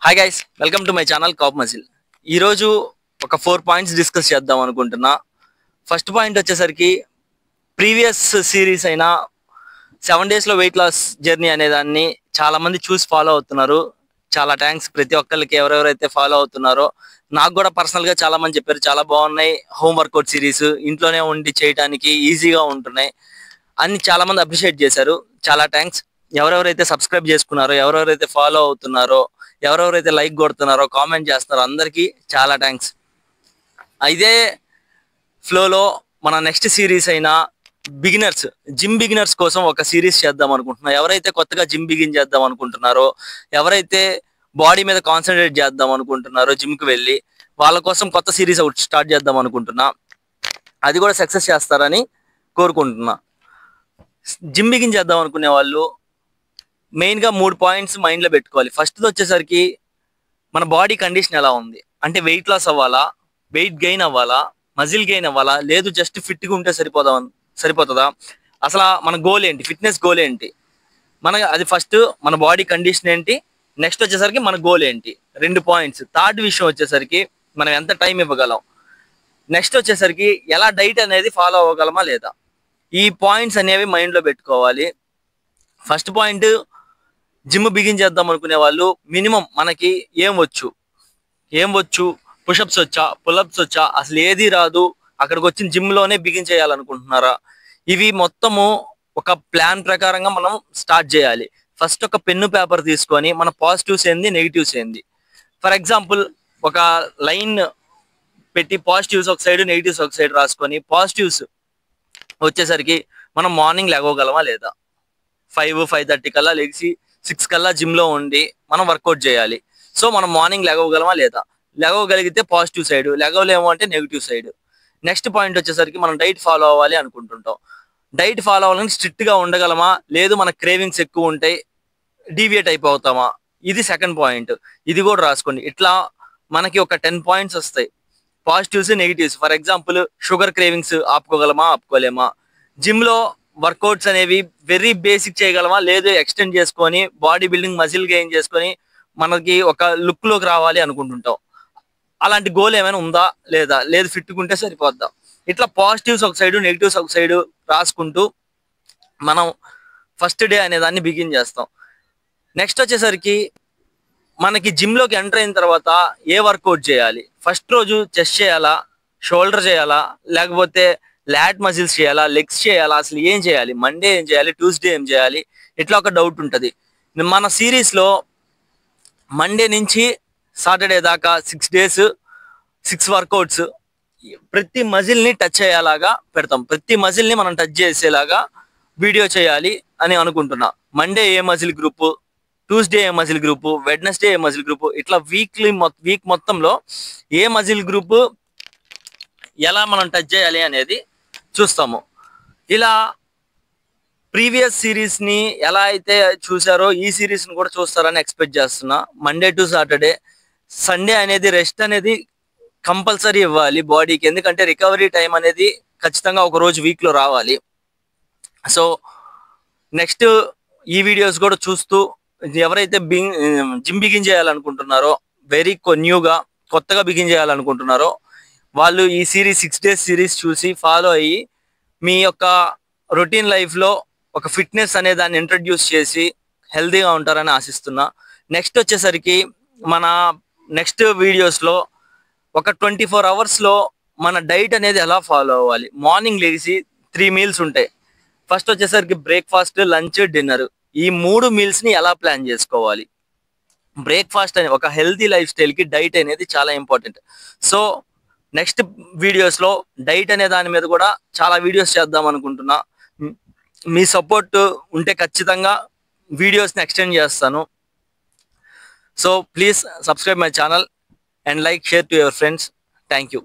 Hi guys, welcome to my channel cop muscle. ఈరోజు ఒక 4 points discuss చేద్దాం అనుకుంటున్నా. ఫస్ట్ పాయింట్ వచ్చేసరికి ప్రీవియస్ సిరీస్ అయిన 7 డేస్లో వెయిట్ లాస్ జర్నీ అనే దాన్ని చాలా మంది చూసి ఫాలో అవుతున్నారు. చాలా థ్యాంక్స్ ప్రతి ఒక్కరికి ఎవరెవరైతే ఫాలో అవుతున్నారో. నాకు కూడా పర్సనల్గా చాలా మంది చెప్పారు చాలా బాగున్నాయి, హోమ్ వర్కౌట్ సిరీస్ ఇంట్లోనే ఉండి చేయడానికి ఈజీగా ఉంటున్నాయి అని చాలా మంది అప్రిషియేట్ చేశారు. చాలా థ్యాంక్స్. ఎవరెవరైతే సబ్స్క్రైబ్ చేసుకున్నారో, ఎవరెవరైతే ఫాలో అవుతున్నారో, ఎవరెవరైతే లైక్ కొడుతున్నారో, కామెంట్ చేస్తున్నారో అందరికీ చాలా థ్యాంక్స్. ఇదే ఫ్లోలో మన నెక్స్ట్ సిరీస్ అయిన జిమ్ బిగినర్స్ కోసం ఒక సిరీస్ చేద్దాం అనుకుంటున్నా. ఎవరైతే కొత్తగా జిమ్ బిగిన్ చేద్దాం అనుకుంటున్నారో, ఎవరైతే బాడీ మీద కాన్సన్ట్రేట్ చేద్దాం అనుకుంటున్నారో, జిమ్కి వెళ్ళి వాళ్ళ కోసం కొత్త సిరీస్ ఒకటి స్టార్ట్ చేద్దాం అనుకుంటున్నా. అది కూడా సక్సెస్ చేస్తారని కోరుకుంటున్నా. జిమ్ బిగిన్ చేద్దాం అనుకునే వాళ్ళు మెయిన్గా 3 పాయింట్స్ మైండ్లో పెట్టుకోవాలి. ఫస్ట్ వచ్చేసరికి మన బాడీ కండిషన్ ఎలా ఉంది, అంటే వెయిట్ లాస్ అవ్వాలా, వెయిట్ గెయిన్ అవ్వాలా, మజిల్ గెయిన్ అవ్వాలా, లేదు జస్ట్ ఫిట్గా ఉంటే సరిపోతుందా, అసలు మన గోల్ ఏంటి, ఫిట్నెస్ గోల్ ఏంటి, అది ఫస్ట్ మన బాడీ కండిషన్ ఏంటి, నెక్స్ట్ వచ్చేసరికి మన గోల్ ఏంటి, 2 పాయింట్స్. థర్డ్ విషయం వచ్చేసరికి మనం ఎంత టైం ఇవ్వగలం, నెక్స్ట్ వచ్చేసరికి ఎలా డైట్ అనేది ఫాలో అవ్వగలమా లేదా. ఈ పాయింట్స్ అనేవి మైండ్లో పెట్టుకోవాలి. ఫస్ట్ పాయింట్, జిమ్ బిగిన్ చేద్దాం అనుకునే వాళ్ళు మినిమం మనకి ఏం వచ్చు, పుషప్స్ వచ్చా, పుల్అప్స్ వచ్చా, అసలు ఏది రాదు, అక్కడికి వచ్చిన జిమ్లోనే బిగిన్ చేయాలనుకుంటున్నారా, ఇవి మొత్తము ఒక ప్లాన్ ప్రకారంగా మనం స్టార్ట్ చేయాలి. ఫస్ట్ ఒక పెన్ను పేపర్ తీసుకొని మన పాజిటివ్స్ ఏంది, నెగిటివ్స్ ఏంది, ఫర్ ఎగ్జాంపుల్ ఒక లైన్ పెట్టి పాజిటివ్స్ ఒక సైడ్, నెగిటివ్స్ ఒక సైడ్ రాసుకొని, పాజిటివ్స్ వచ్చేసరికి మనం మార్నింగ్ లేవగలమా లేదా, 5:30 కల్లా లెగిసి 6 కల్లా జిమ్లో ఉండి మనం వర్కౌట్ చేయాలి. సో మనం మార్నింగ్ లేవగలమా లేదా, లేవగలిగితే పాజిటివ్ సైడ్, లేవలేము అంటే నెగిటివ్ సైడ్. నెక్స్ట్ పాయింట్ వచ్చేసరికి మనం డైట్ ఫాలో అవ్వాలి అనుకుంటుంటాం. డైట్ ఫాలో అవ్వాలని స్ట్రిక్ట్గా ఉండగలమా, లేదు మన క్రేవింగ్స్ ఎక్కువ ఉంటాయి డీవియేట్ అయిపోతామా, ఇది సెకండ్ పాయింట్. ఇది కూడా రాసుకోండి. ఇట్లా మనకి ఒక 10 పాయింట్స్ వస్తాయి, positives negatives. For example sugar cravings ఆపుకోగలమా, ఆపుకోలేమా, జిమ్లో వర్కౌట్స్ అనేవి వెరీ బేసిక్ చేయగలమా, లేదు ఎక్స్టెండ్ చేసుకొని బాడీ బిల్డింగ్ మజిల్ గెయిన్ చేసుకొని మనకి ఒక లుక్లోకి రావాలి అనుకుంటుంటాం. అలాంటి గోల్ ఏమైనా ఉందా లేదా, లేదు ఫిట్గా ఉంటే సరిపోద్దా. ఇట్లా పాజిటివ్స్ ఒక సైడు, నెగిటివ్స్ ఒక సైడు రాసుకుంటూ మనం ఫస్ట్ డే అనే దాన్ని బిగిన్ చేస్తాం. నెక్స్ట్ వచ్చేసరికి మనకి జిమ్లోకి ఎంటర్ అయిన తర్వాత ఏ వర్కౌట్ చేయాలి, ఫస్ట్ రోజు చెస్ట్ చేయాలా, షోల్డర్ చేయాలా, లేకపోతే లాట్ మజిల్స్ చేయాలా, లెగ్స్ చేయాలా, అసలు ఏం చేయాలి, మండే ఏం చేయాలి, ట్యూస్డే ఏం చేయాలి, ఇట్లా ఒక డౌట్ ఉంటుంది. మన సిరీస్లో మండే నుంచి సాటర్డే దాకా 6 డేస్ 6 వర్కౌట్స్ ప్రతి మజిల్ని టచ్ అయ్యేలాగా పెడతాం. ప్రతి మజిల్ని మనం టచ్ చేసేలాగా వీడియో చేయాలి అని అనుకుంటున్నా. మండే ఏ మజిల్ గ్రూపు, ట్యూస్డే ఏ మజిల్ గ్రూపు, వెడ్నెస్డే ఏ మజిల్ గ్రూపు, ఇట్లా వీక్ మొత్తంలో ఏ మజిల్ గ్రూపు ఎలా మనం టచ్ చేయాలి అనేది చూస్తాము. ఇలా ప్రీవియస్ సిరీస్ని ఎలా అయితే చూసారో ఈ సిరీస్ని కూడా చూస్తారని ఎక్స్పెక్ట్ చేస్తున్నా. మండే టు సాటర్డే, సండే అనేది రెస్ట్ అనేది కంపల్సరీ ఇవ్వాలి బాడీకి, ఎందుకంటే రికవరీ టైం అనేది ఖచ్చితంగా ఒక రోజు వీక్లో రావాలి. సో నెక్స్ట్ ఈ వీడియోస్ కూడా చూస్తూ ఎవరైతే జిమ్ బిగిన్ చేయాలనుకుంటున్నారో, కొత్తగా బిగిన్ చేయాలనుకుంటున్నారో వాళ్ళు ఈ సిరీస్ 6 డేస్ సిరీస్ చూసి ఫాలో అయ్యి మీ యొక్క రొటీన్ లైఫ్లో ఒక ఫిట్నెస్ అనే దాన్ని ఇంట్రడ్యూస్ చేసి హెల్తీగా ఉంటారని ఆశిస్తున్నా. నెక్స్ట్ వచ్చేసరికి మన నెక్స్ట్ వీడియోస్లో ఒక 24 అవర్స్లో మన డైట్ అనేది ఎలా ఫాలో అవ్వాలి. మార్నింగ్ లేచి 3 మీల్స్ ఉంటాయి. ఫస్ట్ వచ్చేసరికి బ్రేక్ఫాస్ట్, లంచ్, డిన్నర్, ఈ 3 మీల్స్ని ఎలా ప్లాన్ చేసుకోవాలి. బ్రేక్ఫాస్ట్ అనే ఒక హెల్తీ లైఫ్ స్టైల్కి డైట్ అనేది చాలా ఇంపార్టెంట్. సో నెక్స్ట్ వీడియోస్లో డైట్ అనే దాని మీద కూడా చాలా వీడియోస్ చేద్దాం అనుకుంటున్నా. మీ సపోర్ట్ ఉంటే ఖచ్చితంగా వీడియోస్ని ఎక్స్టెండ్ చేస్తాను. So please subscribe my channel and like, share to your friends. Thank you.